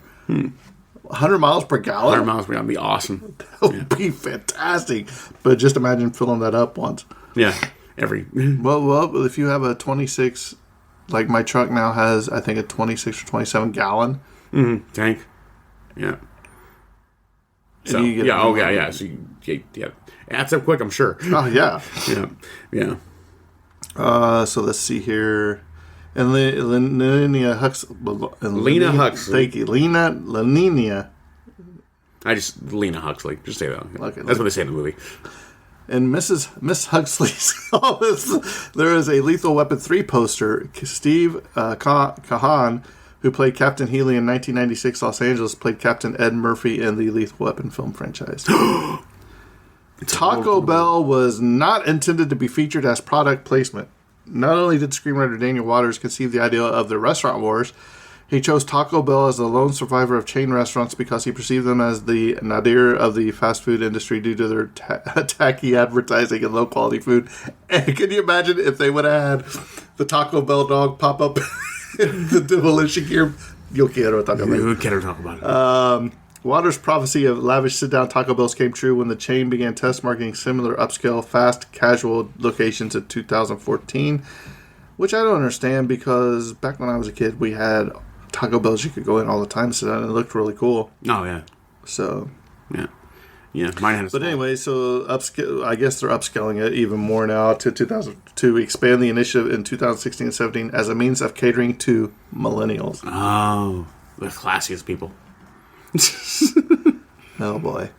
100 miles per gallon? 100 miles per gallon would be awesome. That would be fantastic. But just imagine filling that up once. Yeah. Well, if you have a 26, like my truck now has, I think, a 26 or 27 gallon. Tank. Yeah. So, So it adds up quick, I'm sure. Oh, yeah. Yeah. So let's see here. And Lena Huxley. Thank you. Lena Huxley. Just say that. Okay, that's what they say in the movie. And Miss Huxley's office, there is a Lethal Weapon 3 poster. Steve Kahan, who played Captain Healy in 1996 Los Angeles, played Captain Ed Murphy in the Lethal Weapon film franchise. Taco Bell was not intended to be featured as product placement. Not only did screenwriter Daniel Waters conceive the idea of the restaurant wars, he chose Taco Bell as the lone survivor of chain restaurants because he perceived them as the nadir of the fast food industry due to their tacky advertising and low-quality food. And can you imagine if they would have had the Taco Bell dog pop up in the Demolition Gear Yo quiero talk about it. Yo quiero talk about it. Waters' prophecy of lavish sit-down Taco Bells came true when the chain began test marketing similar upscale, fast, casual locations in 2014, which I don't understand because back when I was a kid, we had Taco Bells you could go in all the time and sit down, and it looked really cool. Oh, yeah. So... Yeah, mine had a But anyway, so I guess they're upscaling it even more now to 2002, expand the initiative in 2016 and 17 as a means of catering to millennials. Oh, the classiest people. Oh boy!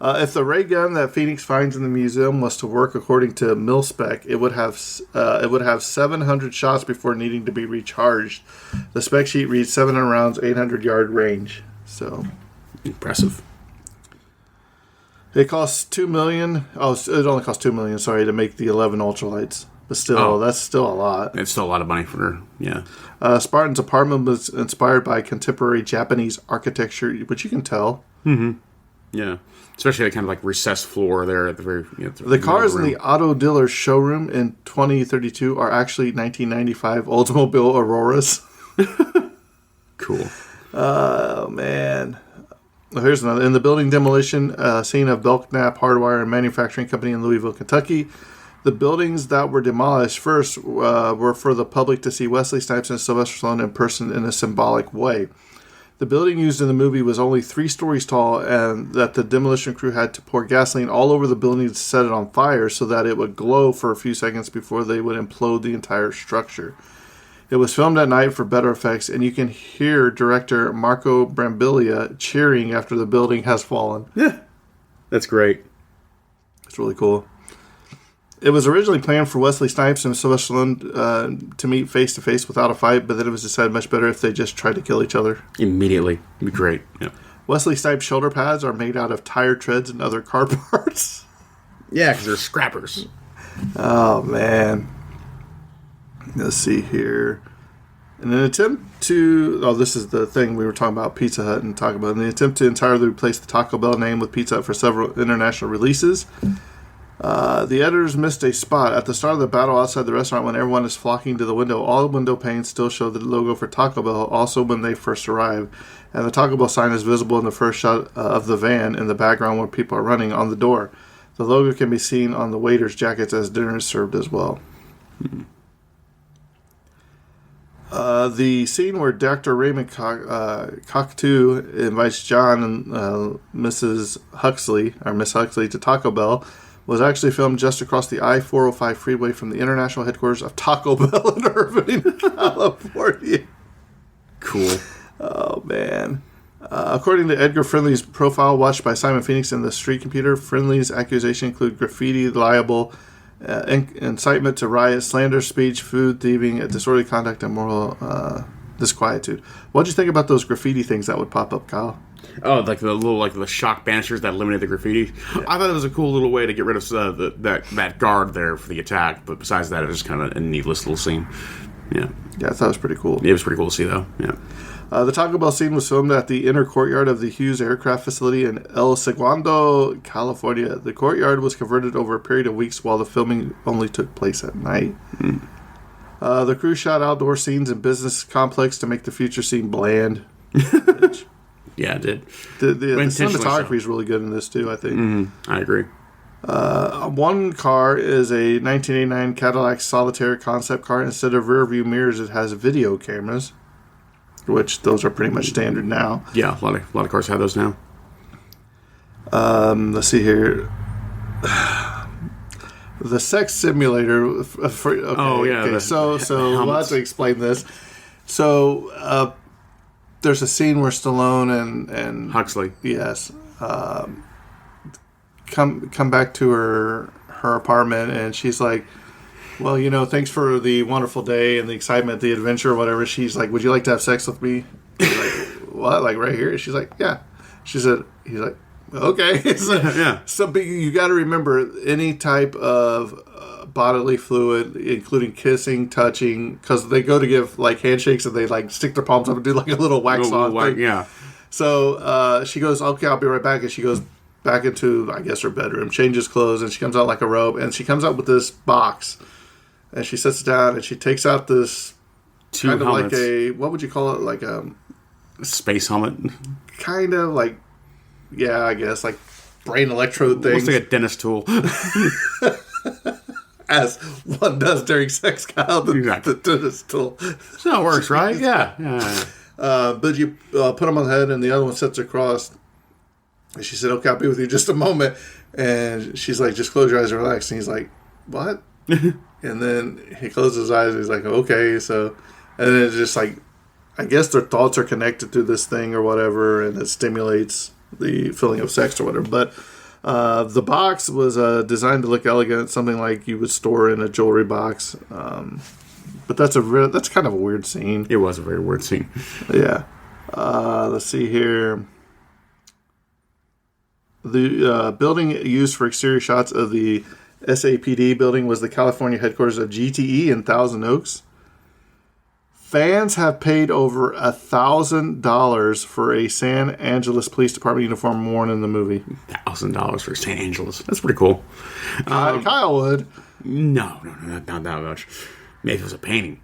If the ray gun that Phoenix finds in the museum was to work according to mil-spec, it would have 700 shots before needing to be recharged. The spec sheet reads 700 rounds, 800-yard range. So impressive. It costs $2 million. Oh, it only costs $2 million. Sorry, to make the 11 ultralights, but still, that's still a lot. It's still a lot of money for Spartan's apartment was inspired by contemporary Japanese architecture, which you can tell. Mm-hmm. Yeah, especially that kind of like recessed floor there at the very. The cars in the auto dealer showroom in 2032 are actually 1995 Oldsmobile Auroras. Cool. Oh man. Here's another. In the building demolition scene of Belknap Hardwire and Manufacturing Company in Louisville, Kentucky, the buildings that were demolished first were for the public to see Wesley Snipes and Sylvester Stallone in person in a symbolic way. The building used in the movie was only 3 stories tall, and that the demolition crew had to pour gasoline all over the building to set it on fire so that it would glow for a few seconds before they would implode the entire structure. It was filmed at night for better effects, and you can hear director Marco Brambilla cheering after the building has fallen. Yeah, that's great. It's really cool. It was originally planned for Wesley Snipes and Sylvester Stallone to meet face-to-face without a fight, but then it was decided much better if they just tried to kill each other. Immediately. It'd be great. Yeah. Wesley Snipes' shoulder pads are made out of tire treads and other car parts. Yeah, because they're scrappers. Oh, man. Let's see here. In an attempt to... Oh, this is the thing we were talking about, Pizza Hut and Taco Bell. In the attempt to entirely replace the Taco Bell name with Pizza Hut for several international releases, the editors missed a spot. At the start of the battle outside the restaurant, when everyone is flocking to the window, all window panes still show the logo for Taco Bell, also when they first arrive. And the Taco Bell sign is visible in the first shot of the van in the background where people are running on the door. The logo can be seen on the waiters' jackets as dinner is served as well. Mm-hmm. The scene where Dr. Raymond Cocteau invites John and Miss Huxley to Taco Bell was actually filmed just across the I-405 freeway from the international headquarters of Taco Bell in Irvine, California. Cool. Oh, man. According to Edgar Friendly's profile watched by Simon Phoenix in the Street Computer, Friendly's accusations include graffiti, libel, incitement to riot, slander, speech, food thieving, disorderly conduct, and moral disquietude. What did you think about those graffiti things that would pop up, Kyle? Oh, like the little the shock banishers that eliminate the graffiti. Yeah. I thought it was a cool little way to get rid of that guard there for the attack. But besides that, it was kind of a needless little scene. Yeah, I thought it was pretty cool. It was pretty cool to see, though. Yeah. The Taco Bell scene was filmed at the inner courtyard of the Hughes Aircraft Facility in El Segundo, California. The courtyard was converted over a period of weeks while the filming only took place at night. Mm. The crew shot outdoor scenes in business complex to make the future seem bland. Yeah, it did. The cinematography is really good in this, too, I think. Mm-hmm. I agree. One car is a 1989 Cadillac Solitaire concept car. Instead of rear view mirrors, it has video cameras, which those are pretty much standard now. Yeah, a lot of cars have those now. Let's see here. The sex simulator. Okay, so we'll have to explain this. So there's a scene where Stallone and Huxley, yes, come back to her apartment, and she's like, well, thanks for the wonderful day and the excitement, the adventure, or whatever. She's like, would you like to have sex with me? He's like, what? Like right here? She's like, yeah. He's like, okay. So you got to remember any type of bodily fluid, including kissing, touching, because they go to give handshakes and they stick their palms up and do a little wax on thing. Yeah. So she goes, okay, I'll be right back. And she goes back into, I guess, her bedroom, changes clothes, and she comes out like a robe. And she comes out with this box. And she sits down and she takes out this two kind of helmets. like a, what would you call it? Like Space helmet. Kind of like, yeah, I guess, like brain electrode things. Looks like a dentist tool. As one does during sex, Kyle. The dentist tool. That's how it works, right? Yeah. But you put them on the head, and the other one sits across. And she said, "Okay, I'll be with you just a moment." And she's like, "Just close your eyes and relax." And he's like, "What?" And then he closes his eyes, and he's like, "Okay." So, and then it's just like, I guess their thoughts are connected through this thing or whatever, and it stimulates the feeling of sex or whatever. But the box was designed to look elegant, something like you would store in a jewelry box. But that's kind of a weird scene. It was a very weird scene. Yeah. Let's see here. The building used for exterior shots of the SAPD building was the California headquarters of GTE in Thousand Oaks. Fans have paid over $1,000 for a San Angeles Police Department uniform worn in the movie. $1,000 for San Angeles. That's pretty cool. Kyle would. No, not that much. Maybe it was a painting.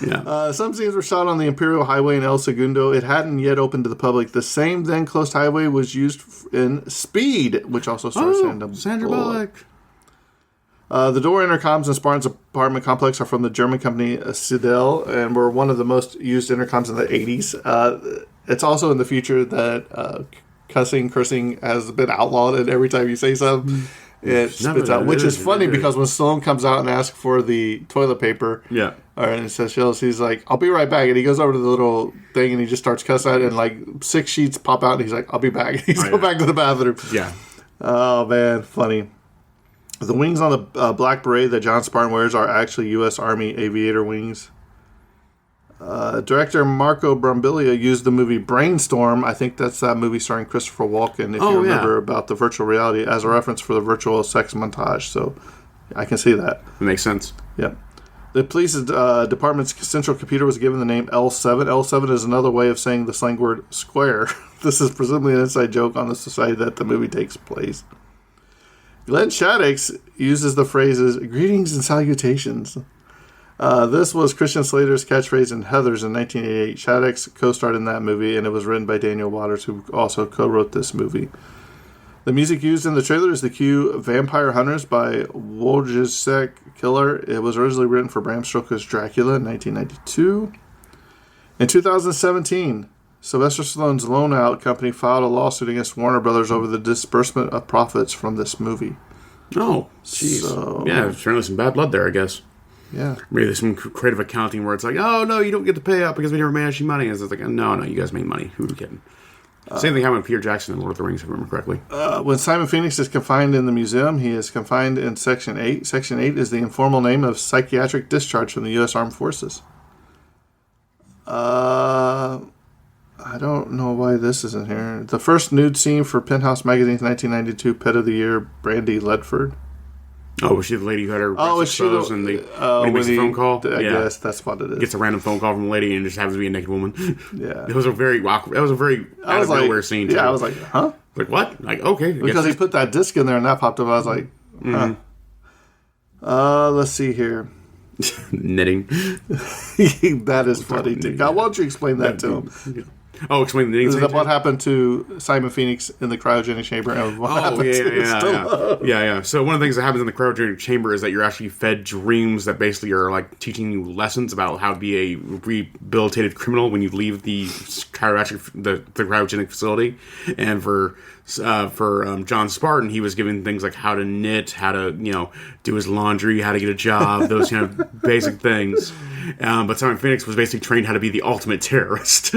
Yeah. Some scenes were shot on the Imperial Highway in El Segundo. It hadn't yet opened to the public. The same then closed highway was used in Speed, which also stars Sandra Bullock. The door intercoms in Spartan's apartment complex are from the German company Sidel and were one of the most used intercoms in the 80s. It's also in the future that cursing has been outlawed, and every time you say something, it spits out. Which is funny because when Stallone comes out and asks for the toilet paper, and it says Shells, he's like, "I'll be right back," and he goes over to the little thing and he just starts cussing out, and like 6 sheets pop out, and he's like, "I'll be back." He's going back to the bathroom. Yeah. Oh man, funny. The wings on the black beret that John Spartan wears are actually U.S. Army aviator wings. Director Marco Brambilla used the movie Brainstorm, I think that's that movie starring Christopher Walken, if you remember, about the virtual reality, as a reference for the virtual sex montage. So I can see that. It makes sense. Yep. The police department's central computer was given the name L7. L7 is another way of saying the slang word square. This is presumably an inside joke on the society that the movie takes place. Glenn Shaddix uses the phrases "greetings and salutations." This was Christian Slater's catchphrase in Heathers in 1988. Shaddix co-starred in that movie, and it was written by Daniel Waters, who also co-wrote this movie. The music used in the trailer is the cue "Vampire Hunters" by Wojciech Killer. It was originally written for Bram Stoker's Dracula in 1992. In 2017, Sylvester Stallone's Loan Out company filed a lawsuit against Warner Brothers over the disbursement of profits from this movie. Oh, jeez. So, yeah, certainly some bad blood there, I guess. Yeah. Maybe there's some creative accounting where it's like, "Oh, no, you don't get to pay out because we never made any money." And it's like, no, you guys made money. Who are you kidding? Same thing happened with Peter Jackson in Lord of the Rings, if I remember correctly. When Simon Phoenix is confined in the museum, he is confined in Section 8. Section 8 is the informal name of psychiatric discharge from the U.S. Armed Forces. I don't know why this isn't here. The first nude scene for Penthouse Magazine's 1992 Pet of the Year, Brandy Ledford. Oh, was she the lady who had her breasts exposed when he makes a phone call? I guess that's what it is. Gets a random phone call from a lady and just happens to be a naked woman. Yeah. It was a very awkward, out of nowhere scene. Yeah, I was like, huh? Like, what? Like, okay. Because he put that disc in there and that popped up. I was like, huh. Let's see here. Knitting. That is funny, too. God, why don't you explain that to him? Oh, explain the knitting. What happened to Simon Phoenix in the cryogenic chamber? And what happened to Stallone? Yeah. So one of the things that happens in the cryogenic chamber is that you're actually fed dreams that basically are like teaching you lessons about how to be a rehabilitated criminal when you leave the cryogenic facility. And for John Spartan, he was given things like how to knit, how to do his laundry, how to get a job, those kind of basic things. But Simon Phoenix was basically trained how to be the ultimate terrorist.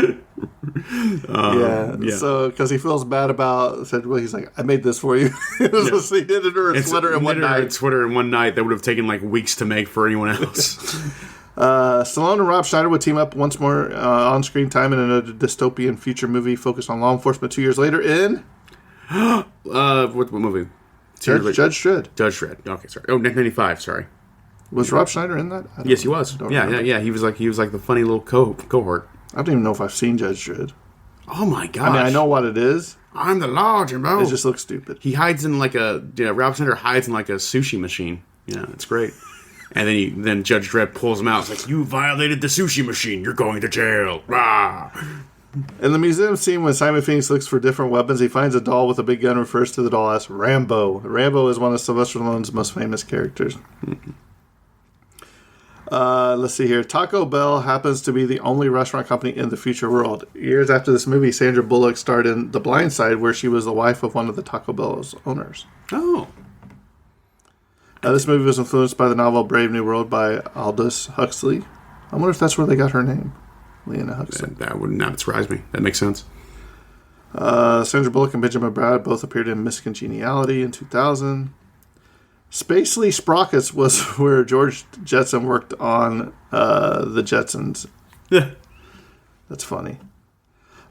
So because he feels bad about he's like, "I made this for you." He knitted her a sweater in one night. That would have taken like weeks to make for anyone else. Stallone and Rob Schneider would team up once more on-screen time in a dystopian future movie focused on law enforcement 2 years later in what movie? Judge Dredd. Judge Dredd. Okay, sorry. Oh, 1995. Sorry. Was Rob Schneider in that? Yes, he was. Yeah. He was like the funny little cohort. I don't even know if I've seen Judge Dredd. Oh my gosh! I mean, I know what it is. I'm the law, Jimbo. It just looks stupid. He hides in Rob Schneider hides in like a sushi machine. Yeah, it's great. And then Judge Dredd pulls him out. It's like, you violated the sushi machine. You're going to jail. Rah! In the museum scene, when Simon Phoenix looks for different weapons, he finds a doll with a big gun and refers to the doll as Rambo. Rambo is one of Sylvester Stallone's most famous characters. Let's see here. Taco Bell happens to be the only restaurant company in the future world. Years after this movie, Sandra Bullock starred in The Blind Side, where she was the wife of one of the Taco Bell's owners. Oh. This movie was influenced by the novel Brave New World by Aldous Huxley. I wonder if that's where they got her name. Lena Huxley. That would not surprise me. That makes sense. Sandra Bullock and Benjamin Bratt both appeared in Miss Congeniality in 2000. Spacely Sprockets was where George Jetson worked on the Jetsons. Yeah. That's funny.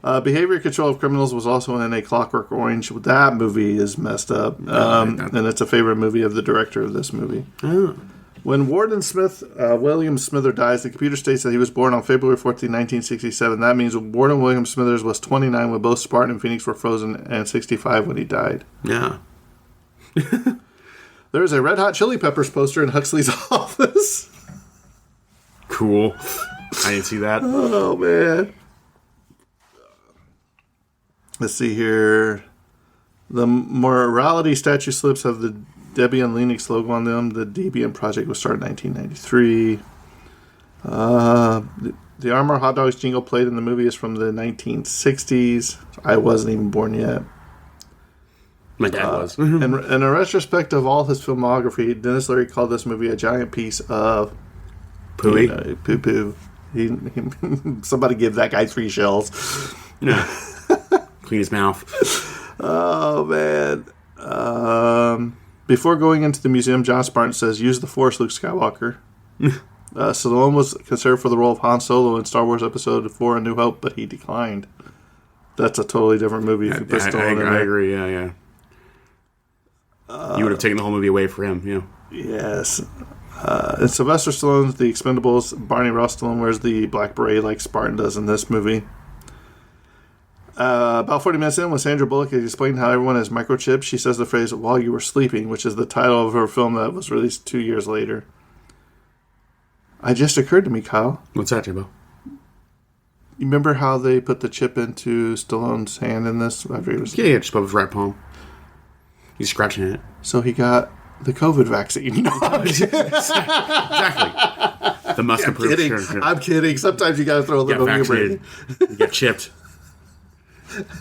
Behavior Control of Criminals was also in A Clockwork Orange. That movie is messed up. And it's a favorite movie of the director of this movie. Oh. When Warden Smith, William Smither dies, the computer states that he was born on February 14, 1967. That means Warden William Smithers was 29 when both Spartan and Phoenix were frozen, and 65 when he died. Yeah. There's a Red Hot Chili Peppers poster in Huxley's office. Cool. I didn't see that. Oh, man. Let's see here. The morality statue slips have the Debian Linux logo on them. The Debian project was started in 1993. The Armor Hot Dogs jingle played in the movie is from the 1960s. I wasn't even born yet. My dad was. In a retrospect of all his filmography, Dennis Leary called this movie a giant piece of poo-poo. Poo-poo. Somebody give that guy 3 shells. Yeah. Clean his mouth. Oh, man. Before going into the museum, John Spartan says, use the Force, Luke Skywalker. Stallone was considered for the role of Han Solo in Star Wars Episode 4 A New Hope, but he declined. That's a totally different movie if you put Stallone in there. I agree, yeah. You would have taken the whole movie away for him, yeah. Yes. And Sylvester Stallone's The Expendables. Barney Ross Stallone wears the black beret like Spartan does in this movie. About 40 minutes in, when Sandra Bullock is explaining how everyone has microchips, she says the phrase, while you were sleeping, which is the title of her film that was released 2 years later. It just occurred to me, Kyle. What's that, Jimbo? You remember how they put the chip into Stallone's hand in this? Yeah, just above his right palm. He's scratching it. So he got the COVID vaccine. No, exactly. The must approve. Sure. I'm kidding. Sometimes you got to throw a little on your brain. You get chipped.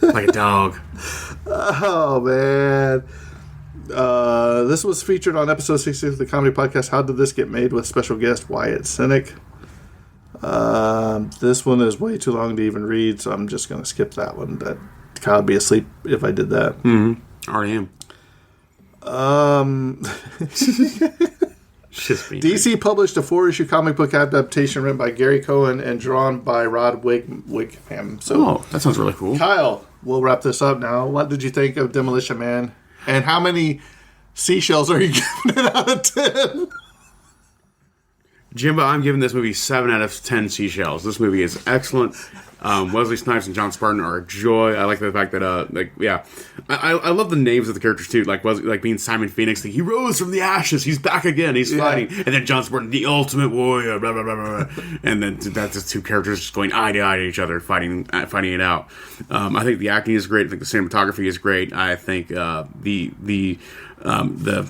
Like a dog. Oh, man. This was featured on episode 60 of the comedy podcast, How Did This Get Made? With special guest Wyatt Cenac. This one is way too long to even read, so I'm just going to skip that one. Kyle would be asleep if I did that. Mm-hmm. Already am. DC published a 4-issue comic book adaptation written by Gary Cohen and drawn by Rod Wickham. So, that sounds really cool. Kyle, we'll wrap this up now. What did you think of Demolition Man? And how many seashells are you giving it out of 10? Jimbo, I'm giving this movie 7 out of 10 seashells. This movie is excellent. Wesley Snipes and John Spartan are a joy. I like the fact that, I love the names of the characters too. Like Wesley, like being Simon Phoenix, he rose from the ashes. He's back again. He's fighting. And then John Spartan, the ultimate warrior. Blah blah blah blah. And then that's just 2 characters just going eye to eye to each other, fighting it out. I think the acting is great. I think the cinematography is great. I think the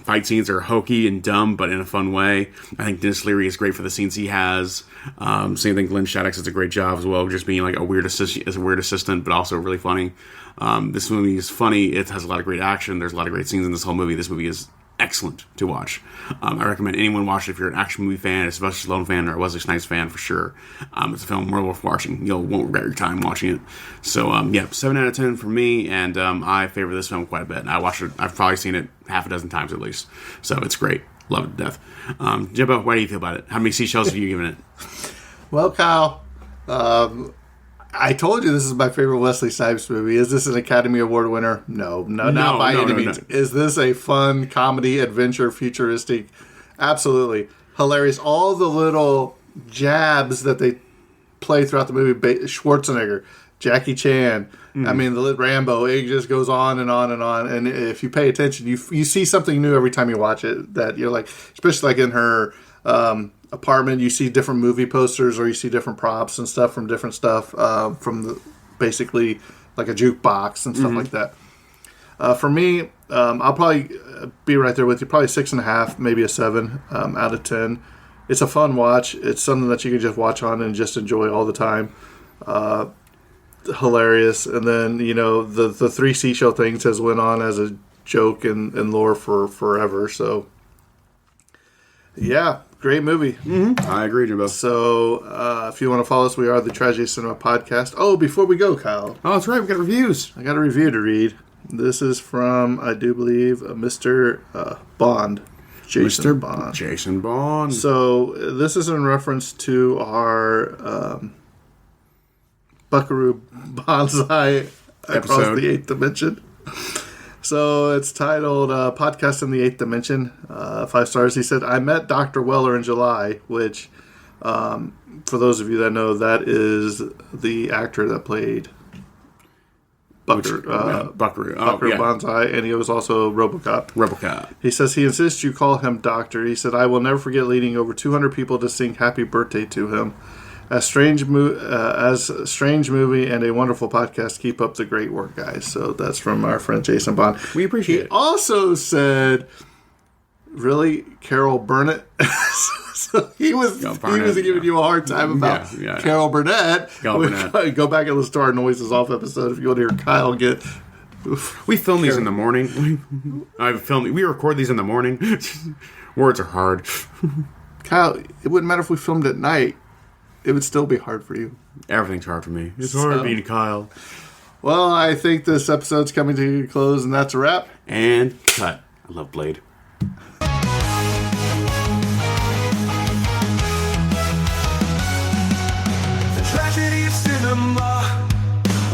fight scenes are hokey and dumb, but in a fun way. I think Dennis Leary is great for the scenes he has. Same thing. Glenn Shaddix does a great job as well, just being like a weird assistant, but also really funny. This movie is funny. It has a lot of great action. There's a lot of great scenes in this whole movie. This movie is excellent to watch. I recommend anyone watch it if you're an action movie fan, a Sylvester Stallone fan, or a Wesley Snipes fan for sure. It's a film well worth watching. You won't regret your time watching it. So 7 out of 10 for me, and I favor this film quite a bit. I watched it. I've probably seen it half a dozen times at least. So it's great. Love it to death. Jimbo, what do you feel about it? How many seashells have you given it? Well, Kyle, I told you this is my favorite Wesley Snipes movie. Is this an Academy Award winner? No, not by any means. No. Is this a fun comedy, adventure, futuristic? Absolutely. Hilarious. All the little jabs that they play throughout the movie. Schwarzenegger, Jackie Chan, I mean, the Rambo, it just goes on and on and on. And if you pay attention, you see something new every time you watch it that you're like, especially like in her apartment, you see different movie posters or you see different props and stuff from different stuff from basically like a jukebox and stuff like that. For me, I'll probably be right there with you. Probably 6.5, maybe a 7 out of 10. It's a fun watch. It's something that you can just watch on and just enjoy all the time. Hilarious. And then, the 3 seashell things has went on as a joke and lore for forever. So, yeah, great movie. Mm-hmm. I agree, Jimbo. So, if you want to follow us, we are the Tragedy Cinema Podcast. Oh, before we go, Kyle. Oh, that's right. We got reviews. I got a review to read. This is from, I do believe, Mr. Bond. Jason Bond. Jason Bond. So, this is in reference to our Buckaroo Banzai Across the 8th Dimension. So, it's titled Podcast in the 8th Dimension. 5 stars. He said, I met Dr. Weller in July, which, for those of you that know, that is the actor that played Buckaroo Banzai, and he was also RoboCop. He says he insists you call him Doctor. He said, I will never forget leading over 200 people to sing Happy Birthday to him. As strange movie and a wonderful podcast. Keep up the great work, guys. So that's from our friend Jason Bond. We appreciate it. He also said, really, Carol Burnett? So he was giving you a hard time about Carol Burnett. Go back and listen to our Noises Off episode if you want to hear Kyle get... We film these in the morning. We record these in the morning. Words are hard. Kyle, it wouldn't matter if we filmed at night. It would still be hard for you. Everything's hard for me. It's hard being Kyle. Well, I think this episode's coming to a close, and that's a wrap. And cut. I love Blade.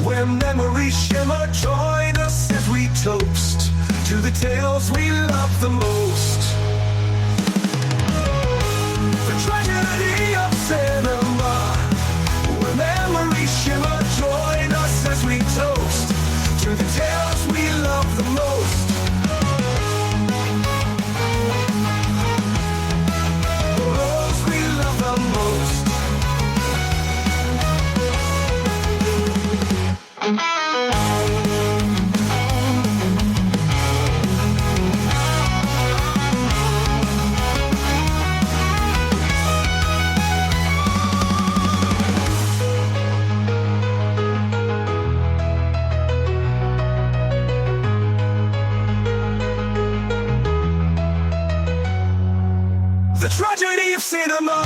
Where memories shimmer, join us as we toast to the tales we love the most. The tragedy of cinema. Where memories shimmer, join us as we toast to the tales we love the most. Those we love the most. The tragedy of cinema.